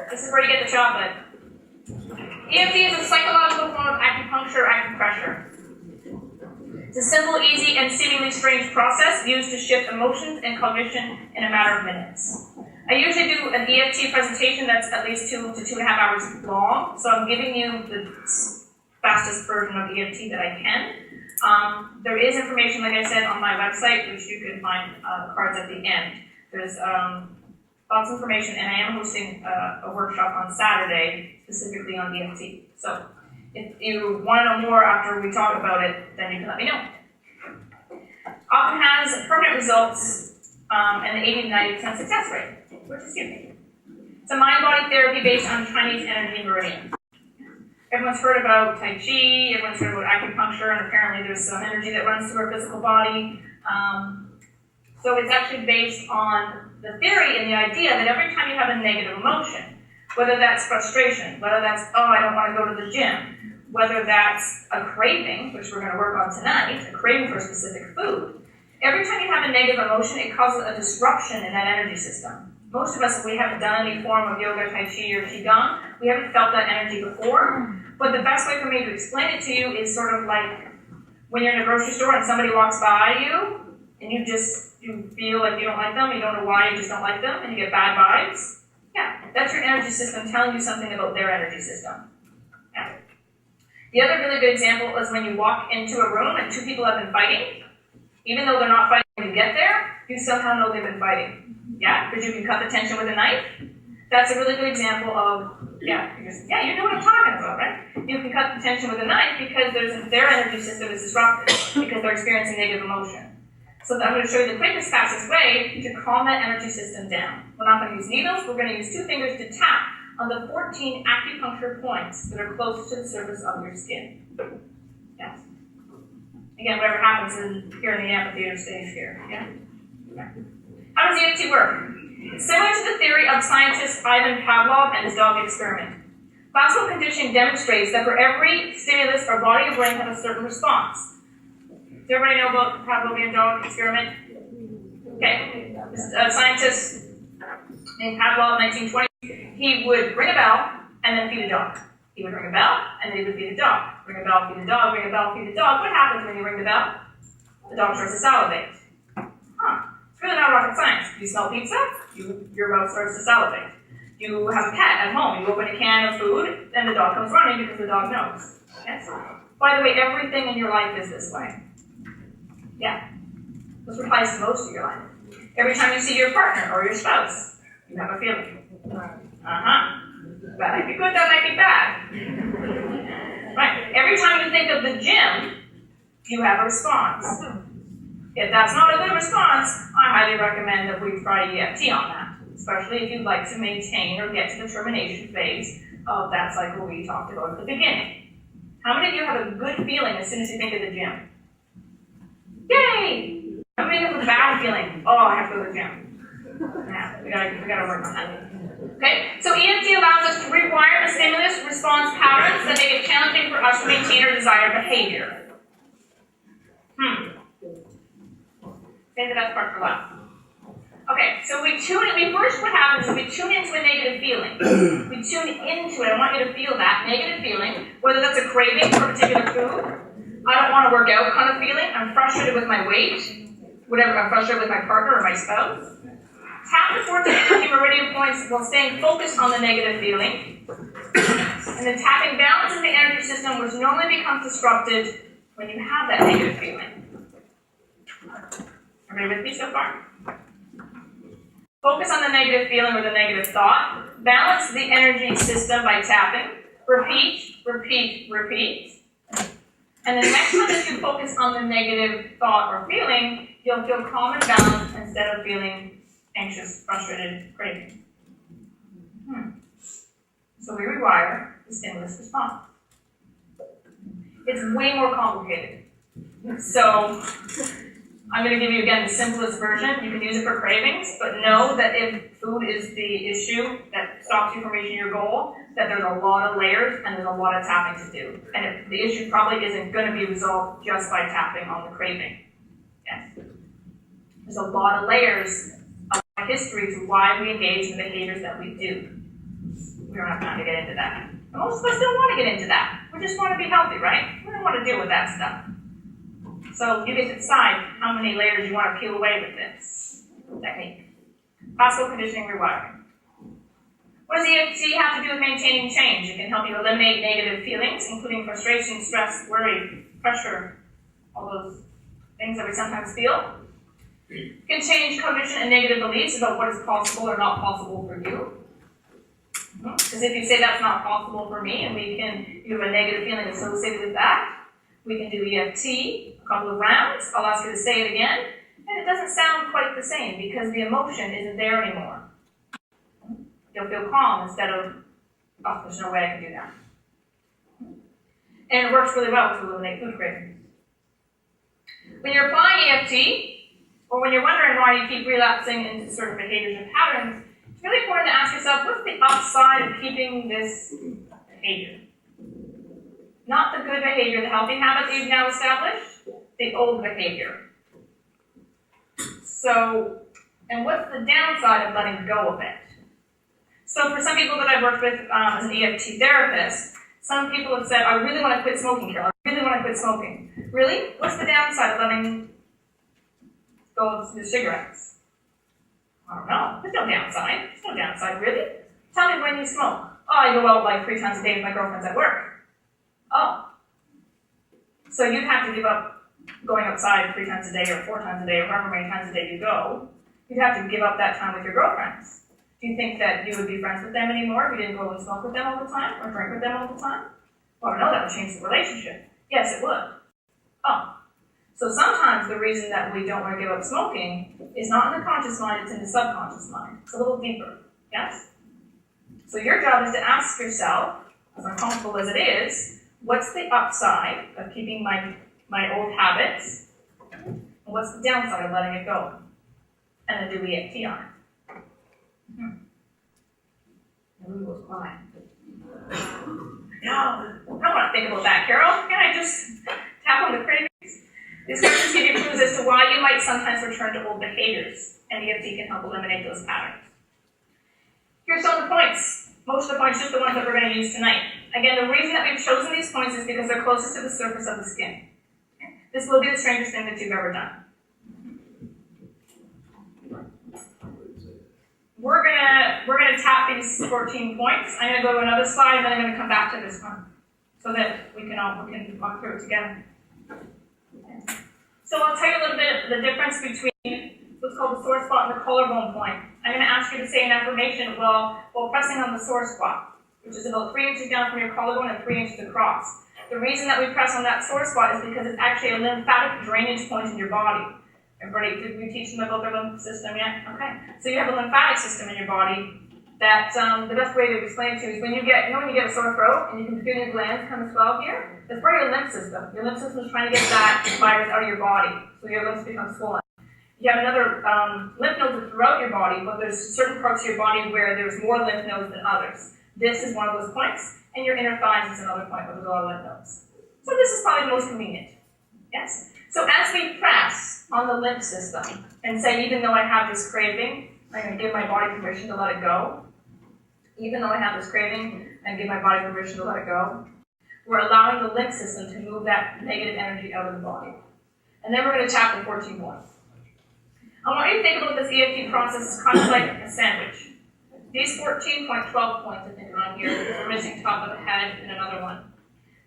This is where you get the chocolate. EFT is a psychological form of acupuncture or acupressure. It's a simple, easy, and seemingly strange process used to shift emotions and cognition in a matter of minutes. I usually do an EFT presentation that's at least 2 to 2.5 hours long, so I'm giving you the fastest version of EFT that I can. There is information, like I said, on my website, which you can find cards at the end. There's lots of information, and I am hosting a workshop on Saturday specifically on EFT. So if you want to know more after we talk about it, then you can let me know. Often has permanent results and an 80 to 90% success rate, which is good. It's a mind-body therapy based on Chinese energy meridians. Everyone's heard about Tai Chi, everyone's heard about acupuncture, and apparently there's some energy that runs through our physical body. So it's actually based on the theory and the idea that every time you have a negative emotion, whether that's frustration, whether that's, oh, I don't want to go to the gym, whether that's a craving, which we're going to work on tonight, a craving for a specific food, every time you have a negative emotion, it causes a disruption in that energy system. Most of us, if we haven't done any form of yoga, Tai Chi, or Qigong, we haven't felt that energy before. But the best way for me to explain it to you is sort of like when you're in a grocery store and somebody walks by you, and you feel like you don't like them, you don't know why, you just don't like them, and you get bad vibes. Yeah, that's your energy system telling you something about their energy system. Yeah. The other really good example is when you walk into a room and 2 people have been fighting. Even though they're not fighting when you get there, you somehow know they've been fighting. Yeah, because you can cut the tension with a knife. That's a really good example of, you know what I'm talking about, right? You can cut the tension with a knife because their energy system is disrupted because they're experiencing negative emotion. So I'm going to show you the quickest, fastest way to calm that energy system down. We're not going to use needles. We're going to use 2 fingers to tap on the 14 acupuncture points that are close to the surface of your skin. Yes. Again, whatever happens here in the amphitheater stays here. Yeah? Okay. How does EFT work? It's similar to the theory of scientist Ivan Pavlov and his dog experiment. Classical conditioning demonstrates that for every stimulus, our body and brain have a certain response. Does everybody know about the Pavlovian dog experiment? Okay. A scientist named Pavlov, 1920, he would ring a bell and then feed a dog. He would ring a bell and then he would feed a dog. Ring a bell, feed a dog, ring a bell, feed a dog. What happens when you ring the bell? The dog starts to salivate. It's really not rocket science. You smell pizza, your mouth starts to salivate. You have a pet at home, you open a can of food, and the dog comes running because the dog knows. Yes? By the way, everything in your life is this way. Yeah. This applies to most of your life. Every time you see your partner or your spouse, you have a feeling. That might be good, that might be bad. Right. Every time you think of the gym, you have a response. If that's not a good response, I highly recommend that we try EFT on that, especially if you'd like to maintain or get to the termination phase of that cycle we talked about at the beginning. How many of you have a good feeling as soon as you think of the gym? Yay! How many have a bad feeling? Oh, I have to go to the gym. Yeah, we gotta work on that. Okay, so EFT allows us to rewire the stimulus response patterns that make it challenging for us to maintain our desired behavior. Save the best part for last. Okay, so what happens is we tune into a negative feeling. We tune into it. I want you to feel that negative feeling, whether that's a craving for a particular food, I don't want to work out kind of feeling, I'm frustrated with my weight, whatever, I'm frustrated with my partner or my spouse. Tap the 14 energy meridian points while staying focused on the negative feeling. And then tapping balances the energy system, which normally becomes disrupted when you have that negative feeling. Everybody with me so far? Focus on the negative feeling or the negative thought. Balance the energy system by tapping. Repeat, repeat, repeat. And the next time that you focus on the negative thought or feeling, you'll feel calm and balanced instead of feeling anxious, frustrated, craving. So we rewire the stimulus response. It's way more complicated. So I'm going to give you, again, the simplest version. You can use it for cravings, but know that if food is the issue that stops you from reaching your goal, that there's a lot of layers and there's a lot of tapping to do. And if the issue probably isn't going to be resolved just by tapping on the craving. Yes. There's a lot of layers of history to why we engage in the behaviors that we do. We don't have time to get into that. And most of us don't want to get into that. We just want to be healthy, right? We don't want to deal with that stuff. So you get to decide how many layers you want to peel away with this technique. Classical conditioning rewiring. What does EFT have to do with maintaining change? It can help you eliminate negative feelings, including frustration, stress, worry, pressure, all those things that we sometimes feel. It can change cognition and negative beliefs about what is possible or not possible for you. Because if you say that's not possible for me, and you have a negative feeling associated with that, we can do EFT, a couple of rounds. I'll ask you to say it again, and it doesn't sound quite the same because the emotion isn't there anymore. You'll feel calm instead of, oh, there's no way I can do that. And it works really well to eliminate food cravings. When you're applying EFT, or when you're wondering why you keep relapsing into certain behaviors and patterns, it's really important to ask yourself, what's the upside of keeping this behavior? Not the good behavior, the healthy habit that you've now established, the old behavior. So, and what's the downside of letting go of it? So for some people that I've worked with as an EFT therapist, some people have said, I really want to quit smoking, Carol. I really want to quit smoking. Really? What's the downside of letting go of the cigarettes? I don't know. There's no downside. There's no downside, really. Tell me when you smoke. Oh, I go out like 3 times a day with my girlfriends at work. Oh. So you'd have to give up going outside 3 times a day or 4 times a day or however many times a day you go. You'd have to give up that time with your girlfriends. Do you think that you would be friends with them anymore if you didn't go and smoke with them all the time or drink with them all the time? Well, no, that would change the relationship. Yes, it would. Oh. So sometimes the reason that we don't want to give up smoking is not in the conscious mind, it's in the subconscious mind. It's a little deeper. Yes? So your job is to ask yourself, as uncomfortable as it is, what's the upside of keeping my old habits? And what's the downside of letting it go? And then do EFT on it. Everyone goes quiet. No, I don't want to think about that, Carol. Can I just tap on the cravings? These questions give you clues as to why you might sometimes return to old behaviors, and EFT can help eliminate those patterns. Here's some of the points. Most of the points, just the ones that we're going to use tonight. Again, the reason that we've chosen these points is because they're closest to the surface of the skin. This will be the strangest thing that you've ever done. We're gonna tap these 14 points. I'm gonna go to another slide, and then I'm gonna come back to this one, so that we can walk through it together. Okay. So I'll tell you a little bit of the difference between what's called the sore spot and the collarbone point. I'm gonna ask you to say an affirmation while pressing on the sore spot, which is about 3 inches down from your collarbone and 3 inches across. The reason that we press on that sore spot is because it's actually a lymphatic drainage point in your body. Everybody, did we teach them about their lymph system yet? Okay. So you have a lymphatic system in your body that the best way to explain it to you is when you get a sore throat and you can feel your glands kind of swell here, that's part of your lymph system. Your lymph system is trying to get that virus out of your body, so your lymphs become swollen. You have another lymph nodes throughout your body, but there's certain parts of your body where there's more lymph nodes than others. This is one of those points, and your inner thighs is another point where there's a lot of lymph nodes. So this is probably the most convenient. Yes? So as we press on the lymph system and say, even though I have this craving, I'm going to give my body permission to let it go. Even though I have this craving, and give my body permission to let it go. We're allowing the lymph system to move that negative energy out of the body. And then we're going to tap the 14 points. I want you to think about this EFT process as kind of like a sandwich. These 14.12 points, I think, are on here, because we're missing top of the head and another one.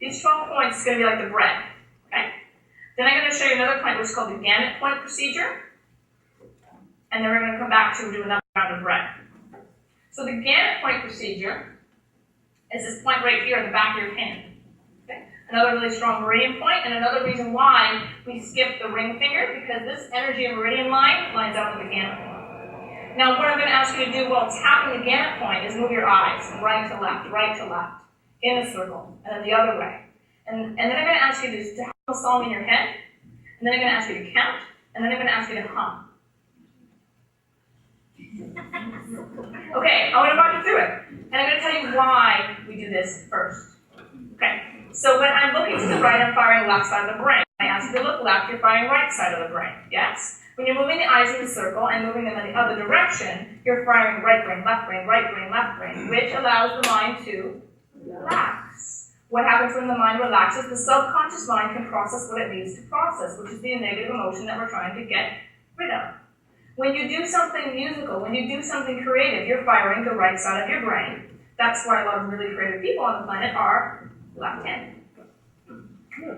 These 12 points is going to be like the bread. Okay? Then I'm going to show you another point, which is called the gamut point procedure. And then we're going to come back to do another round of bread. So the gamut point procedure is this point right here in the back of your hand. Okay? Another really strong meridian point, and another reason why we skip the ring finger, because this energy and meridian line lines up with the gamut point. Now what I'm going to ask you to do while tapping the gamut point is move your eyes from right to left, in a circle, and then the other way. And then I'm going to ask you to have a song in your head, and then I'm going to ask you to count, and then I'm going to ask you to hum. Okay, I want to walk you through it. And I'm going to tell you why we do this first. Okay, so when I'm looking to the right, I'm firing left side of the brain. I ask you to look left, you're firing right side of the brain. Yes? When you're moving the eyes in a circle and moving them in the other direction, you're firing right brain, left brain, right brain, left brain, which allows the mind to relax. What happens when the mind relaxes? The subconscious mind can process what it needs to process, which is the negative emotion that we're trying to get rid of. When you do something musical, when you do something creative, you're firing the right side of your brain. That's why a lot of really creative people on the planet are left-handed.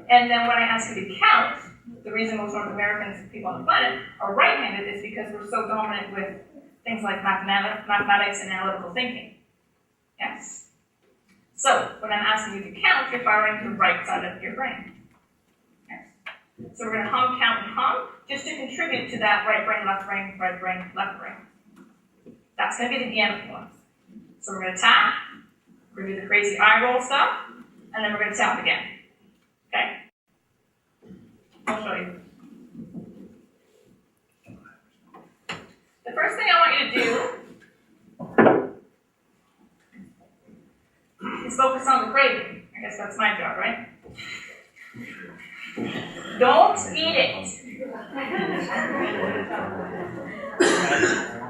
And then when I ask you to count, the reason most North Americans, people on the planet, are right-handed is because we're so dominant with things like mathematics and analytical thinking. Yes? So, when I'm asking you to count, you're firing the right side of your brain. Yes? So we're going to hum, count, and hum, just to contribute to that right brain, left brain, right brain, left brain. That's going to be the piano one. So we're going to tap, we're going to do the crazy eye roll stuff, and then we're going to tap again. Okay? I'll show you. The first thing I want you to do is focus on the craving. I guess that's my job, right? Don't eat it.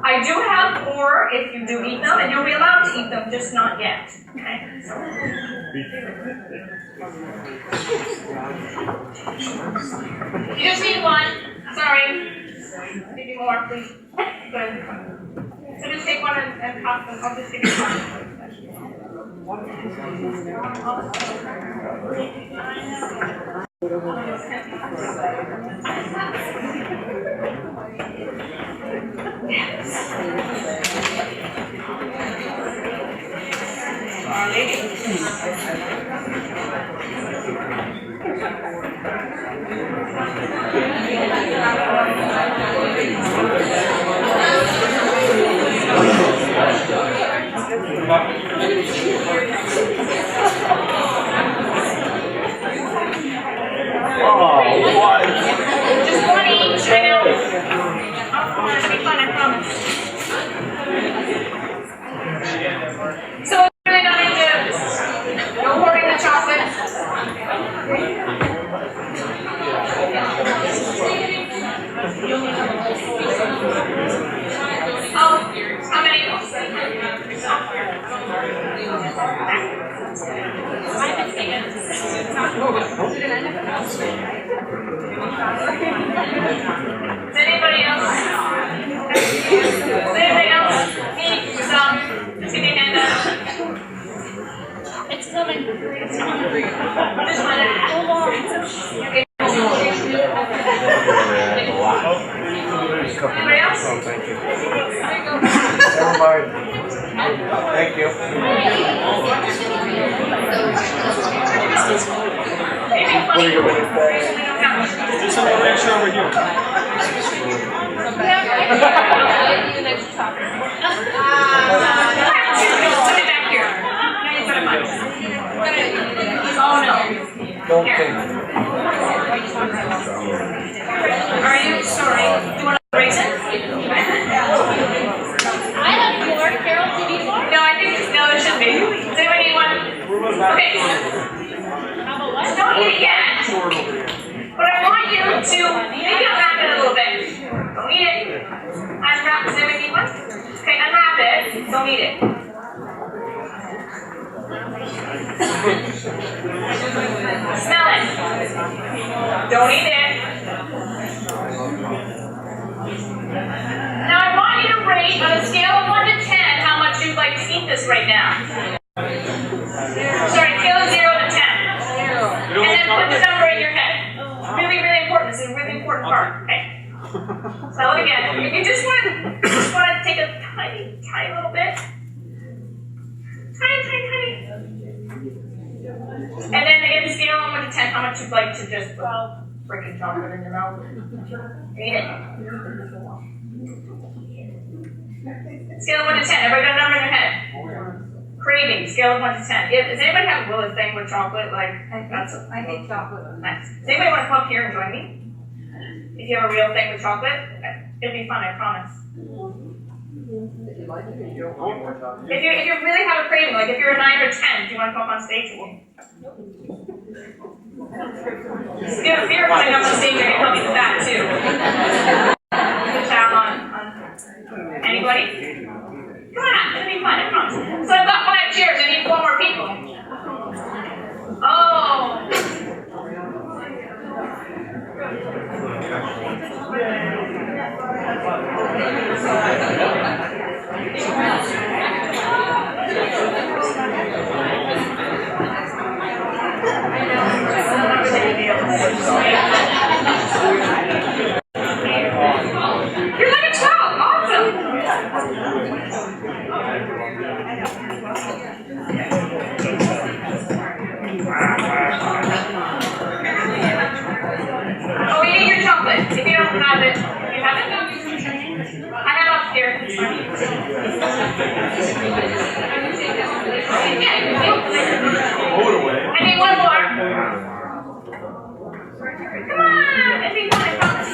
I do have more if you do eat them, and you'll be allowed to eat them, just not yet. Okay? So. You just need one. Sorry. Maybe more, please. Good. So just take one and pop them. I'll just take one. Just one each, I know. It'll be fun, I promise. So it's really not into no hoarding the chocolate. Oh, how many? Does anybody else? Does anybody else need some? Just give me a hand up. It's coming. It's coming. Just one. Hold on. Okay. Anybody else? Oh, thank you. There you go. Never mind. Thank you. What are you going to do? Just a little extra over here. Oh no. Don't think. Are you sorry? Do you want to raise it? I have more. Carol, do you need more? No, I think no, there should be. Does anybody need one? Okay. Don't eat it yet. But I want you to maybe unwrap it a little bit. Don't eat it. Unwrap. Does anybody need one? Okay, unwrap it. Don't eat it. Smell it. Don't eat it. Now I want you to rate on a scale of 1 to 10 how much you'd like to eat this right now. Sorry, scale of 0 to 10. And then put the number in your head. Really, really important. This is a really important part. Okay. Smell it again. If you just want to take a tiny, tiny little bit. Tiny, tiny, tiny. And then again, scale of 1 to 10 how much you'd like to just freaking chocolate in your mouth. Eat it. Scale of 1 to 10. Everybody got a number in their head. Craving, scale of 1 to 10. Does anybody have a Willis thing with chocolate? Like, I hate chocolate. nice. Does anybody want to come up here and join me? If you have a real thing with chocolate, it'll be fun, I promise. If you really have a craving, like if you're a 9 or 10, do you want to come up on stage? If you're coming up on stage, you're going to help me with that too. Anybody? Come on, it's gonna be fun, I promise. So I've got 5 chairs, I need 4 more people. Oh. You're like a child, awesome. Oh, you need your chocolate. If you don't have it, you have it? I have upstairs. It's fine. I need one more. Come on, I need one. I promise.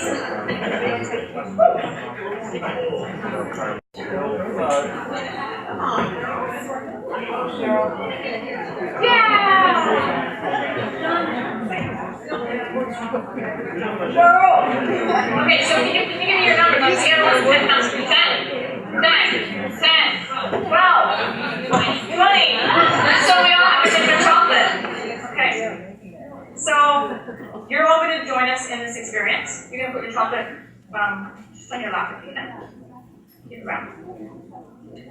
Okay, so if you give me your numbers, I'll scale those 10 counts to 10, 12, 20. So we all have to take their chocolate. Okay. So you're all going to join us in this experience. You're going to put your chocolate just on your lap if you can. Keep it around. Do you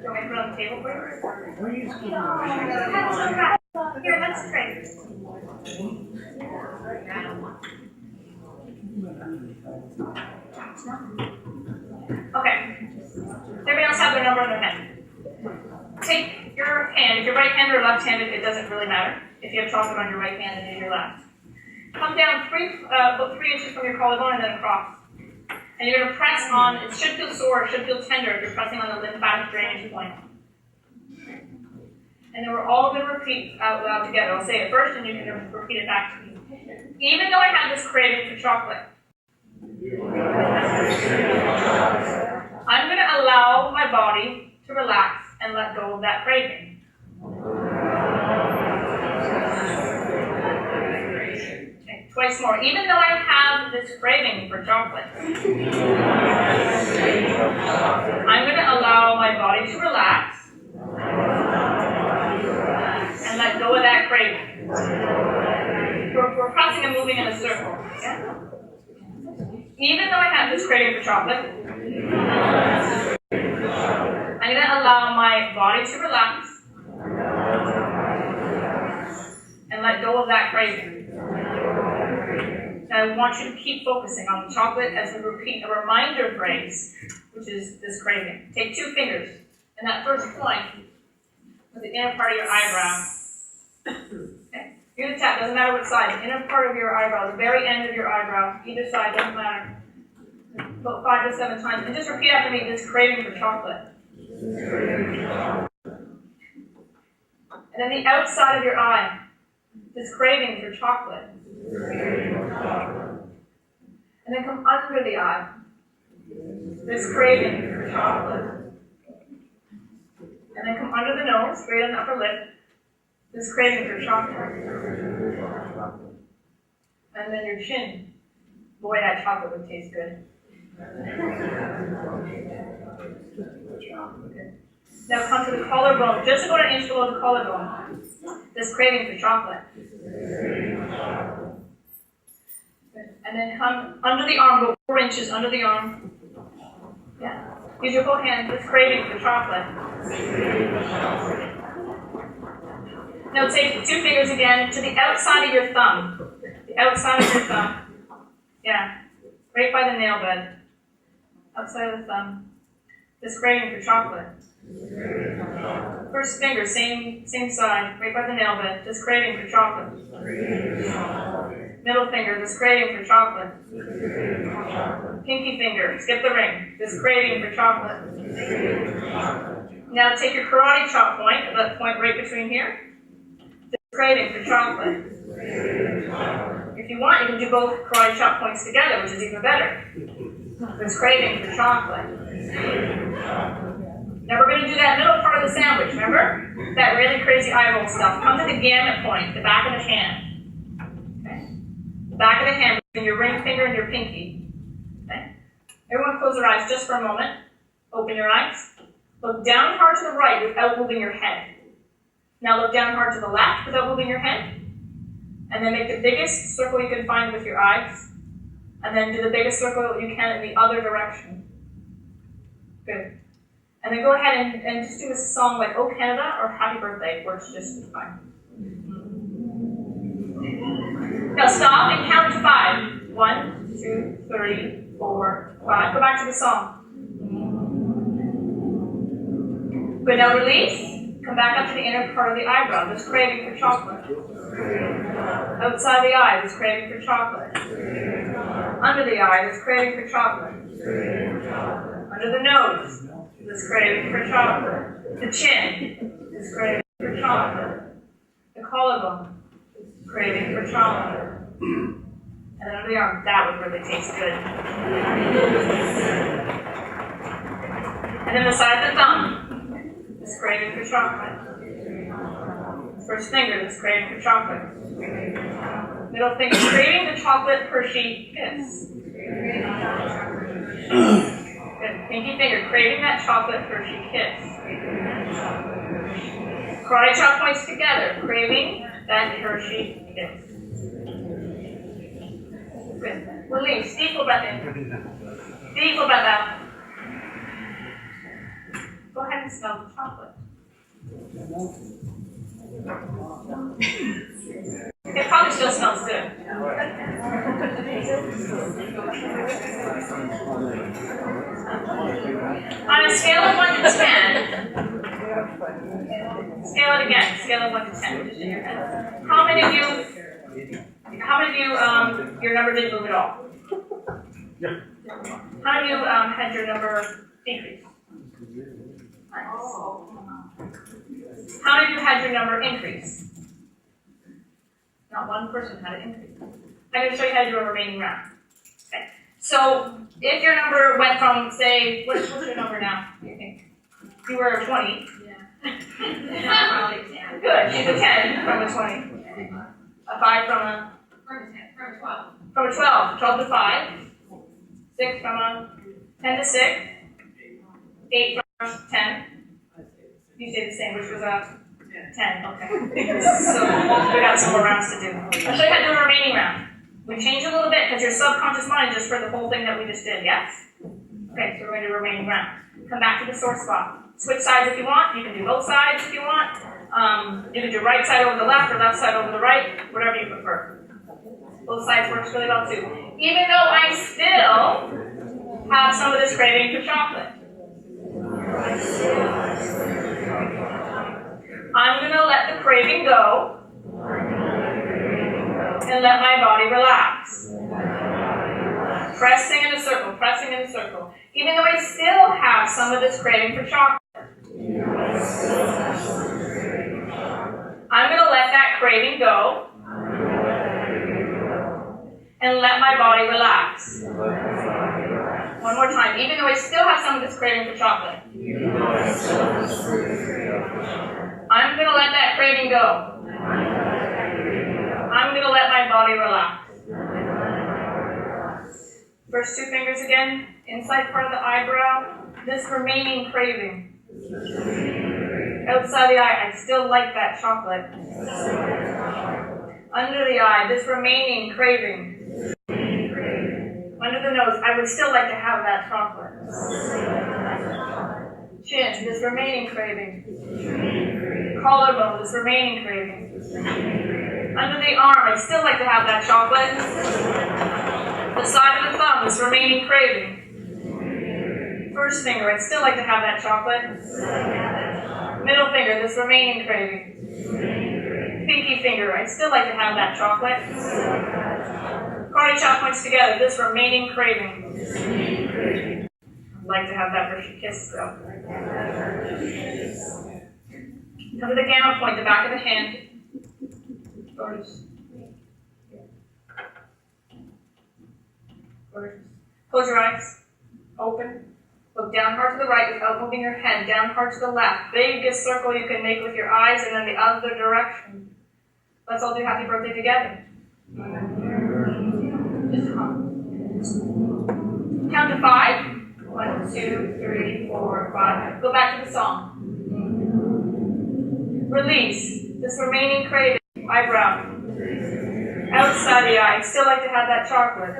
want me to put it on the table for you? Here, let's try. Okay. Everybody else have their number on their pen. Take your hand, if you're right-handed or left-handed, it doesn't really matter. If you have chocolate on your right hand and in your left. Come down about 3 inches from your collarbone and then across. And you're going to press on, it should feel sore, it should feel tender if you're pressing on the lymphatic drainage point. And then we're all going to repeat out loud together. I'll say it first and you're going to repeat it back to me. Even though I have this craving for chocolate, I'm going to allow my body to relax and let go of that craving. Okay, twice more. Even though I have this craving for chocolate, I'm going to allow my body to relax and let go of that craving. We're pressing and moving in a circle. Yeah? Even though I have this craving for chocolate, I'm going to allow my body to relax and let go of that craving. Now I want you to keep focusing on the chocolate as we repeat a reminder phrase, which is this craving. Take 2 fingers, and that first point with the inner part of your eyebrow. Okay. You're going to tap, doesn't matter which side, the inner part of your eyebrow, the very end of your eyebrow, either side, doesn't matter. About 5 to 7 times, and just repeat after me this craving for chocolate. And then the outside of your eye, this craving for chocolate. And then come under the eye, this craving for chocolate. And then come under the nose, straight on the upper lip, this craving for chocolate. And then your chin. Boy, that chocolate would taste good. Now come to the collarbone, just about an inch below the collarbone. This craving for chocolate. And then come under the arm, go 4 inches under the arm. Yeah. Use your both hands, this craving for chocolate. Now take 2 fingers again to the outside of your thumb. The outside of your thumb. Yeah. Right by the nail bed. Outside of the thumb. This craving for chocolate. First finger, same side, right by the nail bed. This craving for chocolate. Middle finger, this craving for chocolate. Pinky finger, skip the ring. This craving for chocolate. Now take your karate chop point, that point right between here. This craving for chocolate. If you want, you can do both karate chop points together, which is even better. This craving for chocolate. Now we're going to do that middle part of the sandwich, remember? That really crazy eyeball stuff. Come to the gamut point, the back of the hand. Okay? The back of the hand between your ring finger and your pinky. Okay? Everyone close their eyes just for a moment. Open your eyes. Look down hard to the right without moving your head. Now look down hard to the left without moving your head. And then make the biggest circle you can find with your eyes. And then do the biggest circle you can in the other direction. Good. And then go ahead and just do a song like Oh Canada or Happy Birthday, where it's just fine. Now stop and count to 5. 1, 2, 3, 4, 5. Go back to the song. Good, now release. Come back up to the inner part of the eyebrow. This craving for chocolate. Outside the eye, this craving for chocolate. Under the eye, this craving for chocolate. Under the nose, this craving for chocolate. The chin, this craving for chocolate. The collarbone, this craving for chocolate. And then under the arm, that would really taste good. And then the side of the thumb, this craving for chocolate. First finger, this craving for chocolate. Middle finger, craving the chocolate Hershey Kiss. Good. Pinky finger, craving that chocolate Hershey Kiss. Karate chop points together, craving that Hershey Kiss. Good. Release. Deep full breath in. Deep full breath out. Go ahead and smell the chocolate. It probably still smells good. On a scale of 1 to 10, scale it again. Scale of 1 to 10. Just in your head. How many of you, your number didn't move at all? Yep. How many of you had your number decrease? How many of you had your number increase? Not one person had it increase. I'm going to show you how to do a remaining round. Okay. So if your number went from, say, what's your number now? Do you think? You were a 20. Yeah. Good. She's a 10 from a 20. A 5 from a? From a 12. From a 12. 12 to 5. 6 from a 10 to 6. 8 from a 10. You say the same, which was a 10, okay. So we got some more rounds to do. I'll show you how to do a remaining round. We change a little bit because your subconscious mind just heard the whole thing that we just did, yes? Okay, so we're going to do a remaining round. Come back to the sore spot. Switch sides if you want. You can do both sides if you want. You can do right side over the left or left side over the right, whatever you prefer. Both sides works really well too. Even though I still have some of this craving for chocolate. I'm going to let the craving go and let my body relax. Pressing in a circle, pressing in a circle. Even though I still have some of this craving for chocolate. I'm going to let that craving go and let my body relax. One more time. Even though I still have some of this craving for chocolate. I'm going to let that craving go. I'm going to let my body relax. First 2 fingers again, inside part of the eyebrow. This remaining craving. Outside the eye, I still like that chocolate. Under the eye, this remaining craving. Under the nose, I would still like to have that chocolate. Chin, this remaining craving. Collarbone, this remaining craving. Under the arm, I'd still like to have that chocolate. The side of the thumb, this remaining craving. First finger, I'd still like to have that chocolate. Middle finger, this remaining craving. Pinky finger, I'd still like to have that chocolate. Karate chop points together, this remaining craving. I'd like to have that Hershey Kiss though. Come to the gamma point, the back of the hand. Gorgeous. Gorgeous. Close your eyes. Open. Look down hard to the right without moving your head. Down hard to the left. Biggest circle you can make with your eyes and then the other direction. Let's all do happy birthday together. Just hum. Count to 5. 1, 1, 2, 3, 4, 5. Go back to the song. Release this remaining craving. Eyebrow. Outside the eye. I'd still like to have that chocolate.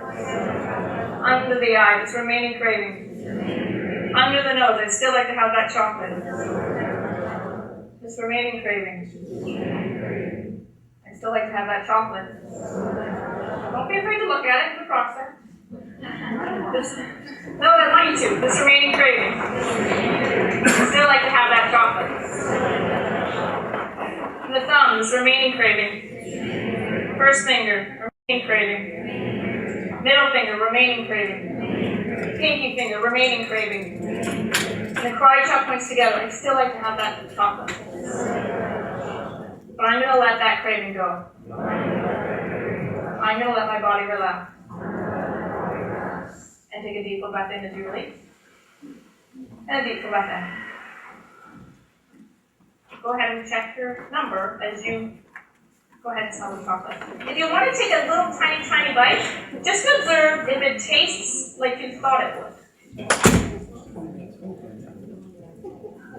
Under the eye. This remaining craving. Under the nose. I'd still like to have that chocolate. This remaining craving. I'd still like to have that chocolate. Don't be afraid to look at it in the process. No, I want you to. This remaining craving. I'd still like to have that chocolate. The thumb, this remaining craving. First finger, remaining craving. Middle finger, remaining craving. Pinky finger, remaining craving. And the karate chop points together. I'd still like to have that chocolate. But I'm going to let that craving go. I'm going to let my body relax. And take a deep full breath in as you release. And a deep full breath in. Go ahead and check your number as you go ahead and smell the chocolate. If you want to take a little tiny bite, just observe if it tastes like you thought it would.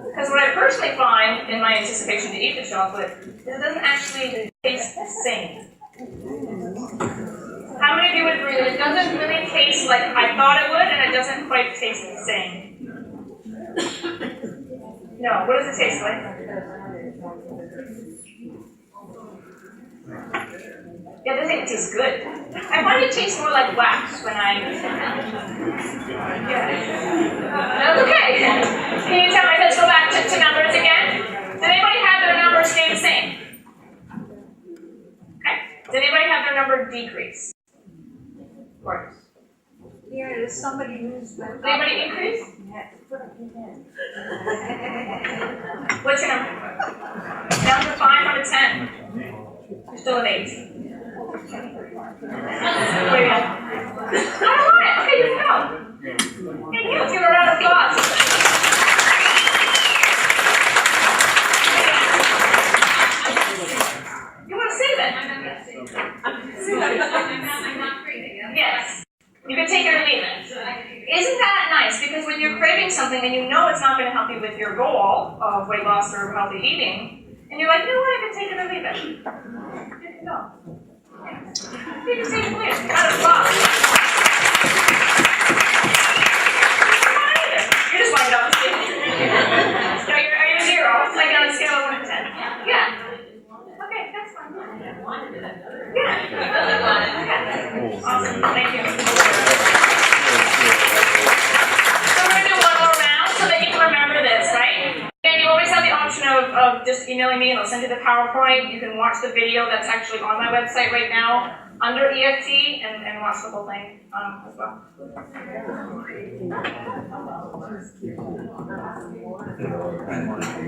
Because what I personally find in my anticipation to eat the chocolate is it doesn't actually taste the same. How many of you would agree that it doesn't really taste like I thought it would and it doesn't quite taste the same? No, what does it taste like? Yeah, it doesn't taste good. I find it tastes more like wax when I... Yeah. That's okay. Can you tell me, let's go back to numbers again? Does anybody have their numbers stay the same? Okay. Does anybody have their number decrease? Of course. Yeah, there's somebody who's been. Anybody increase? What's your number? Down to 5 out of 10. You're still at 8. What do you have? I don't want it. Okay, you can go. Thank you. Let's give a round of applause. You want to save it? Yes. You can take it or leave it. Isn't that nice? Because when you're craving something and you know it's not going to help you with your goal of weight loss or healthy eating, and you're like, you know what, I can take it or leave it. You can go. You can take it or leave it. Out of box. You're just winding up the stage. So are you 0? It's like on a scale of 1 to 10. Yeah. Okay, that's fine. Yeah. Awesome. Thank you. So we're going to do one more round so that you can remember this, right? And you always have the option of just emailing me and I'll send you the PowerPoint. You can watch the video that's actually on my website right now under EFT and watch the whole thing as well.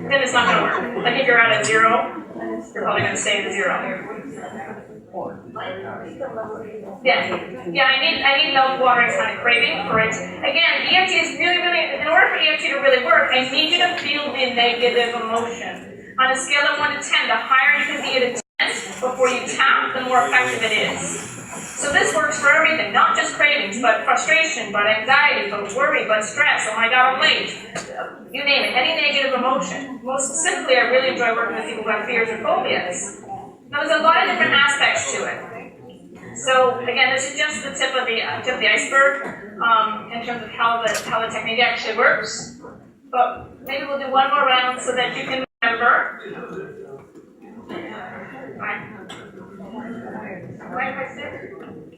Then it's not going to work. Like if you're at a 0, you're probably going to stay at a 0. Yeah, I need milk, water, and kind of craving for it. Again, EFT is really, in order for EFT to really work, I need you to feel the negative emotion. On a scale of 1 to 10, the higher you can be at a 10 before you tap, the more effective it is. So this works for everything, not just cravings, but frustration, but anxiety, but worry, but stress. Oh my God, I'm late. You name it, any negative emotion. Most specifically, I really enjoy working with people who have fears or phobias. Now, there's a lot of different aspects to it. So again, this is just the tip of the iceberg in terms of how the technique actually works. But maybe we'll do one more round so that you can remember. Right.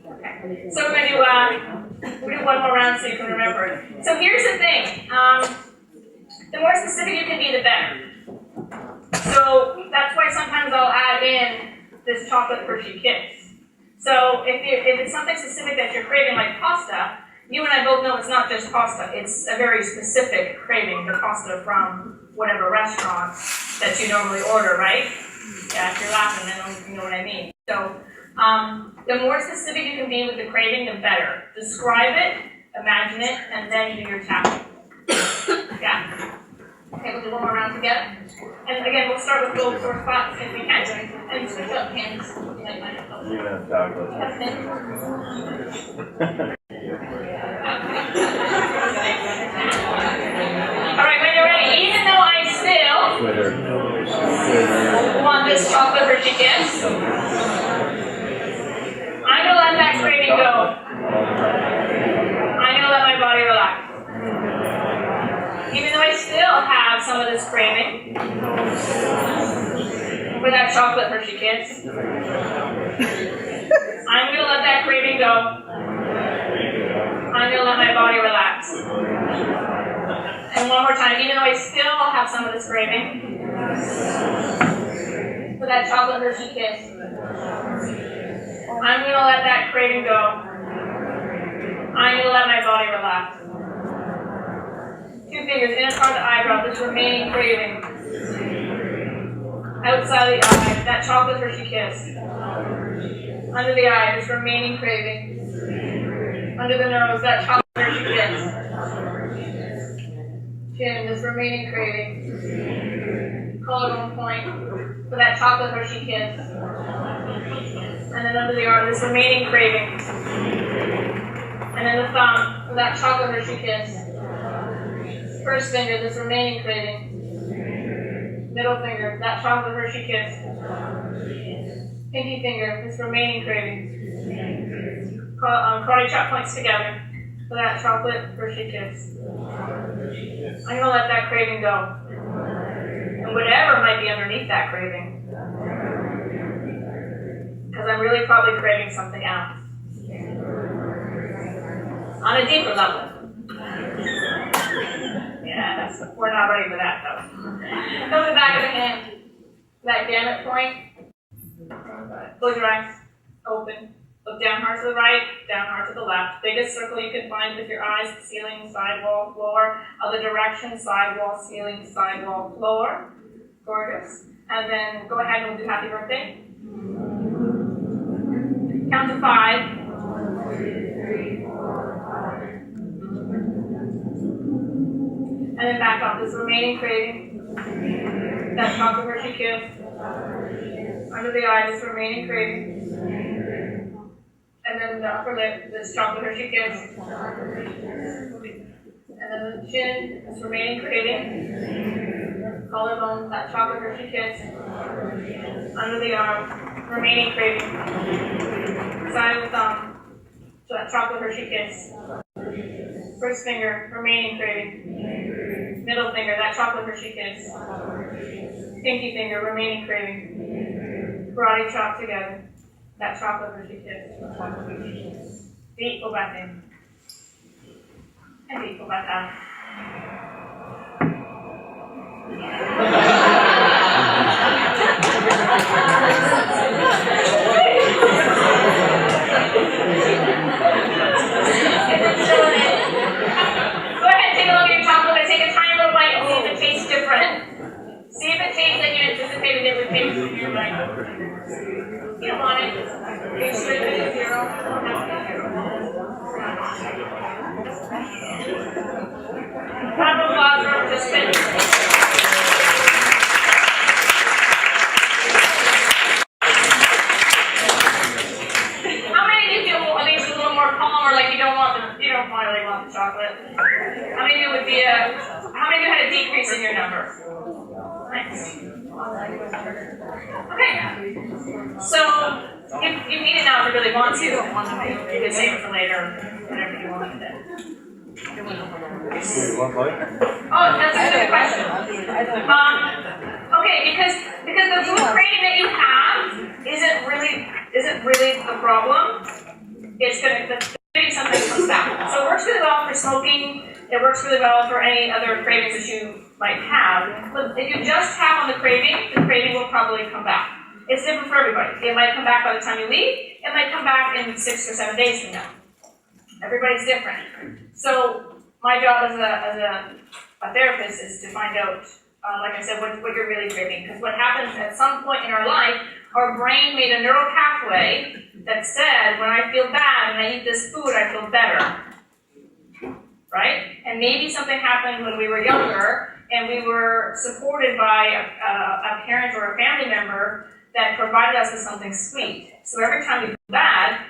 Okay. So we're gonna do one more round so you can remember it. So here's the thing. The more specific you can be, the better. So that's why sometimes I'll add in this chocolate Hershey Kiss. So if it's something specific that you're craving, like pasta, you and I both know it's not just pasta. It's a very specific craving, the pasta from whatever restaurant that you normally order, right? Yeah, if you're laughing, then you know what I mean. So the more specific you can be with the craving, the better. Describe it, imagine it, and then do your tapping. Yeah? Okay, we'll do one more round together. And again, we'll start with both sore spots if we can. And switch up hands. You're gonna talk about Want this chocolate Hershey Kiss? I'm gonna let that craving go. I'm gonna let my body relax. Even though I still have some of this craving for that chocolate Hershey Kiss, I'm gonna let that craving go. I'm gonna let my body relax. And one more time, even though I still have some of this craving for that chocolate Hershey Kiss, I'm gonna let that craving go. I'm gonna let my body relax. Two fingers, inner part of the eyebrow, this remaining craving. Outside the eye, that chocolate Hershey Kiss. Under the eye, this remaining craving. Under the nose, that chocolate Hershey Kiss. Chin, this remaining craving. Collarbone point for that chocolate Hershey Kiss. And then under the arm, this remaining craving. And then the thumb for that chocolate Hershey Kiss. First finger, this remaining craving. Middle finger, that chocolate Hershey Kiss. Pinky finger, this remaining craving. Karate chop points together for that chocolate Hershey Kiss. I'm gonna let that craving go. And whatever might be underneath that craving, because I'm really probably craving something else. On a deeper level. Yeah, we're not ready for that though. Go to the back of the hand, that gamut point. Close your eyes, open. Look down hard to the right, down hard to the left. Biggest circle you can find with your eyes, ceiling, sidewall, floor. Other direction, sidewall, ceiling, sidewall, floor. Gorgeous. And then go ahead and we'll do happy birthday. Count to 5. 1, 2, 3, 4, 5. And then back up. This remaining craving. That chocolate Hershey Kiss. Under the eye, this remaining craving. And then the upper lip, this chocolate Hershey Kiss. And then the chin, this remaining craving. Collarbone, that chocolate Hershey Kiss. Under the arm, remaining craving. Side of the thumb, so that chocolate Hershey Kiss. First finger, remaining craving. Middle finger, that chocolate Hershey Kiss. Pinky finger, remaining craving. Karate chop together. That chocolate Hershey Kiss. Feet, go back in. And feet, go back out. Go ahead, take a look at your chocolate. Take a tiny little bite and see if it tastes different. See if it tastes like you anticipated it would taste when you're right. You don't want it. You're straight to 0. Round of applause for our participants. How many of you feel at least a little more calm, or like you don't really want the chocolate? How many of you would be how many of you had a decrease in your number? Nice. Okay. So you can eat it now if you really want to. You can save it for later, whatever you want with it. Oh, that's a good question. Okay, because the food craving that you have isn't really the problem. It's gonna be something that comes back. So it works really well for smoking. It works really well for any other cravings that you might have. But if you just have on the craving will probably come back. It's different for everybody. It might come back by the time you leave. It might come back in 6 or 7 days from now. Everybody's different. So my job as a therapist is to find out, like I said, what you're really craving. Because what happens at some point in our life, our brain made a neural pathway that said, when I feel bad and I eat this food, I feel better. Right? And maybe something happened when we were younger and we were supported by a parent or a family member that provided us with something sweet. So every time we feel bad,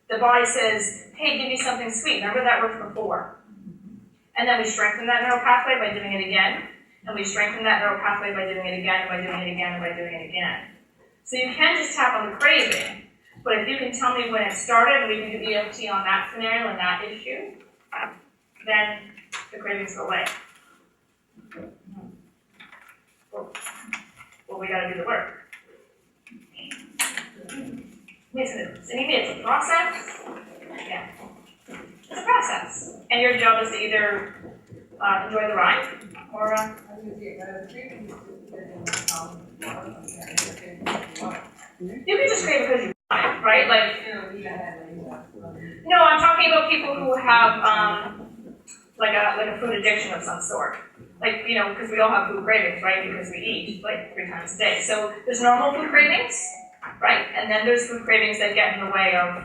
the body says, hey, give me something sweet. Remember that worked before. And then we strengthen that neural pathway by doing it again. And we strengthen that neural pathway by doing it again, and by doing it again, and by doing it again. So you can just tap on the craving, but if you can tell me when it started, and we can do EFT on that scenario and that issue, then the cravings go away. Well, we gotta do the work. It's a process. Yeah. It's a process. And your job is to either enjoy the ride or you can just crave because you want, right? Like, no, I'm talking about people who have like a food addiction of some sort. Like, because we all have food cravings, right? Because we eat like 3 times a day. So there's normal food cravings, right? And then there's food cravings that get in the way of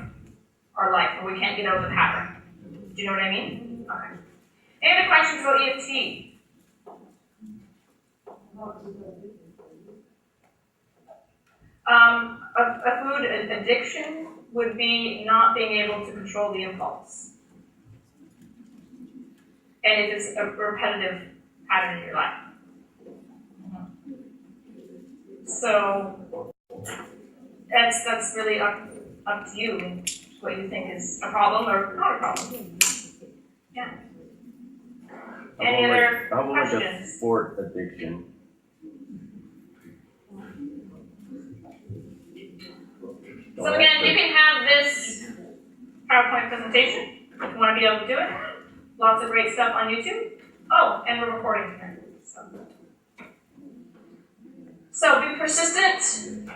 our life, and we can't get out of the pattern. Do you know what I mean? Okay. Any other questions about EFT? A food addiction would be not being able to control the impulse. And it is a repetitive pattern in your life. So that's really up to you, what you think is a problem or not a problem. Yeah. Any other how about like a questions? sport addiction? So again, you can have this PowerPoint presentation if you want to be able to do it. Lots of great stuff on YouTube. Oh, and we're recording here. So be persistent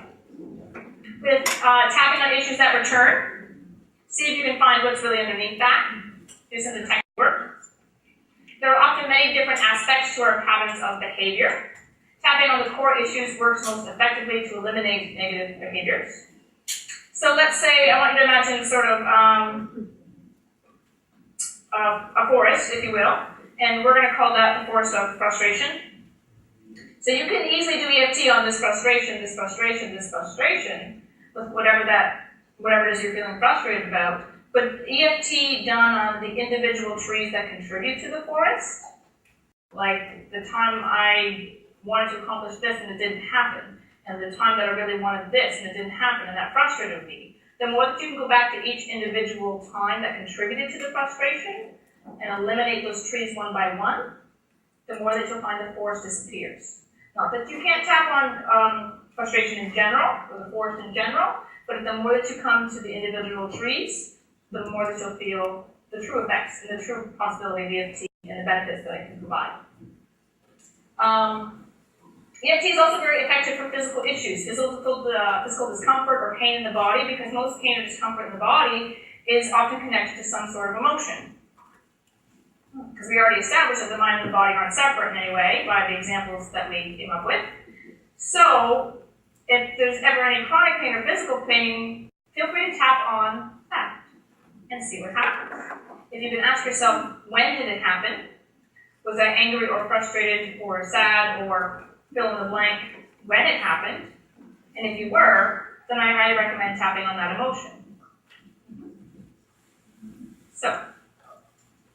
with tapping on issues that return. See if you can find what's really underneath that. Do some detective work. There are often many different aspects to our patterns of behavior. Tapping on the core issues works most effectively to eliminate negative behaviors. So let's say I want you to imagine sort of a forest, if you will, and we're going to call that the forest of frustration. So you can easily do EFT on this frustration, this frustration, this frustration, with whatever it is you're feeling frustrated about. But EFT done on the individual trees that contribute to the forest, like the time I wanted to accomplish this and it didn't happen, and the time that I really wanted this and it didn't happen, and that frustrated me, then once you can go back to each individual time that contributed to the frustration and eliminate those trees one by one, the more that you'll find the forest disappears. Not that you can't tap on frustration in general, or the forest in general, but the more that you come to the individual trees, the more that you'll feel the true effects and the true possibility of EFT and the benefits that it can provide. EFT is also very effective for physical issues, physical discomfort or pain in the body, because most pain or discomfort in the body is often connected to some sort of emotion. Because we already established that the mind and the body aren't separate in any way by the examples that we came up with. So, if there's ever any chronic pain or physical pain, feel free to tap on that and see what happens. If you can ask yourself, when did it happen? Was I angry or frustrated or sad or fill in the blank when it happened? And if you were, then I highly recommend tapping on that emotion. So,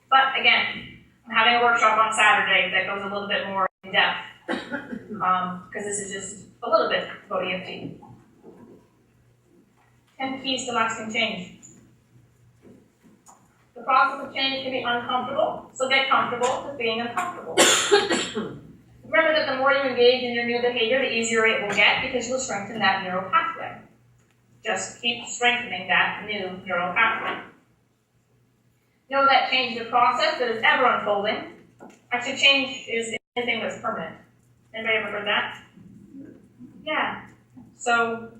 but again, I'm having a workshop on Saturday that goes a little bit more in depth, because this is just a little bit about EFT. 10 keys to lasting change. The process of change can be uncomfortable, so get comfortable with being uncomfortable. Remember that the more you engage in your new behavior, the easier it will get, because you'll strengthen that neural pathway. Just keep strengthening that new neural pathway. Know that change is a process that is ever unfolding. Actually, change is anything that's permanent. Anybody ever heard that? Yeah. So,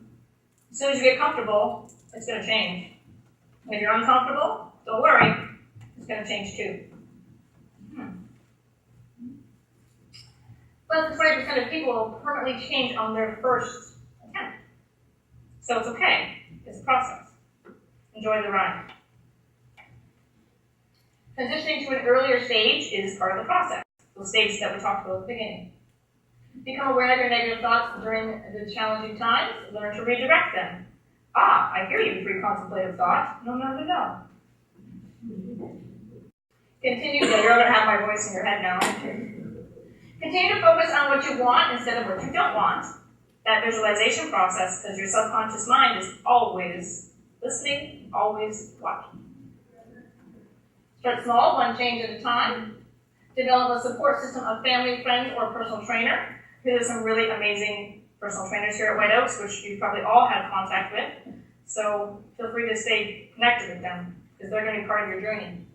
as soon as you get comfortable, it's going to change. If you're uncomfortable, don't worry, it's going to change too. Less than 20% of people will permanently change on their first attempt. So it's okay. It's a process. Enjoy the ride. Transitioning to an earlier stage is part of the process. Those stages that we talked about at the beginning. Become aware of your negative thoughts during the challenging times. Learn to redirect them. Ah, I hear you, pre-contemplative thought. No. Continue. Yeah, you're going to have my voice in your head now, aren't you? Continue to focus on what you want instead of what you don't want. That visualization process, because your subconscious mind is always listening, always watching. Start small, one change at a time. Develop a support system of family, friends, or personal trainer. There's some really amazing personal trainers here at White Oaks, which you probably all had contact with. So feel free to stay connected with them, because they're going to be part of your journey.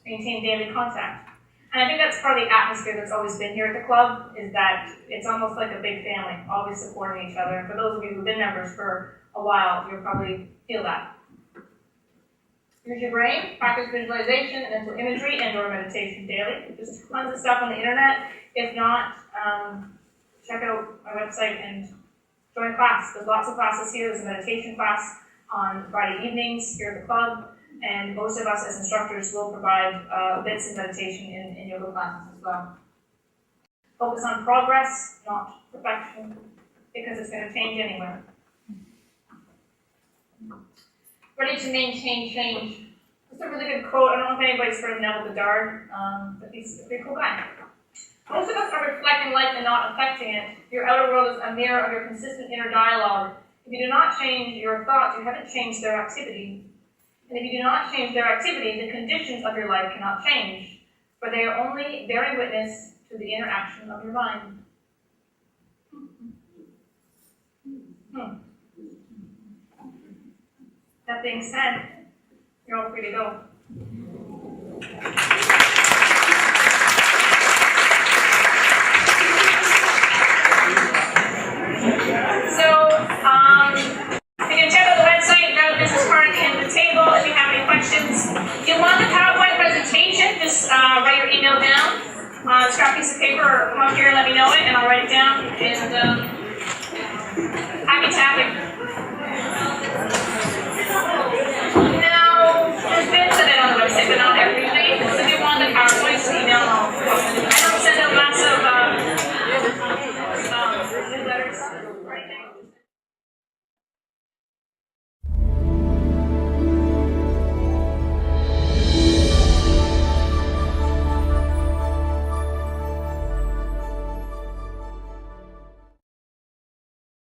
Maintain daily contact. And I think that's part of the atmosphere that's always been here at the club, is that it's almost like a big family, always supporting each other. And for those of you who've been members for a while, you'll probably feel that. Use your brain, practice visualization, mental imagery, and/or meditation daily. There's tons of stuff on the internet. If not, check out our website and join a class. There's lots of classes here. There's a meditation class on Friday evenings here at the club. And most of us as instructors will provide bits of meditation in yoga classes as well. Focus on progress, not perfection, because it's going to change anyway. Ready to maintain change. That's a really good quote. I don't know if anybody's heard of Neville Goddard, but he's a pretty cool guy. Most of us are reflecting life and not affecting it. Your outer world is a mirror of your consistent inner dialogue. If you do not change your thoughts, you haven't changed their activity. And if you do not change their activity, the conditions of your life cannot change, for they are only bearing witness to the interaction of your mind. That being said, you're all free to go. You can check out the website, grab a business card and the table if you have any questions. If you want the PowerPoint presentation, just write your email down on a scrap piece of paper or come up here and let me know it and I'll write it down. And happy tapping. Now, there's bits of it on the website, but not everything. So if you want the PowerPoint, just email and I'll post it. I don't send out lots of newsletters right now.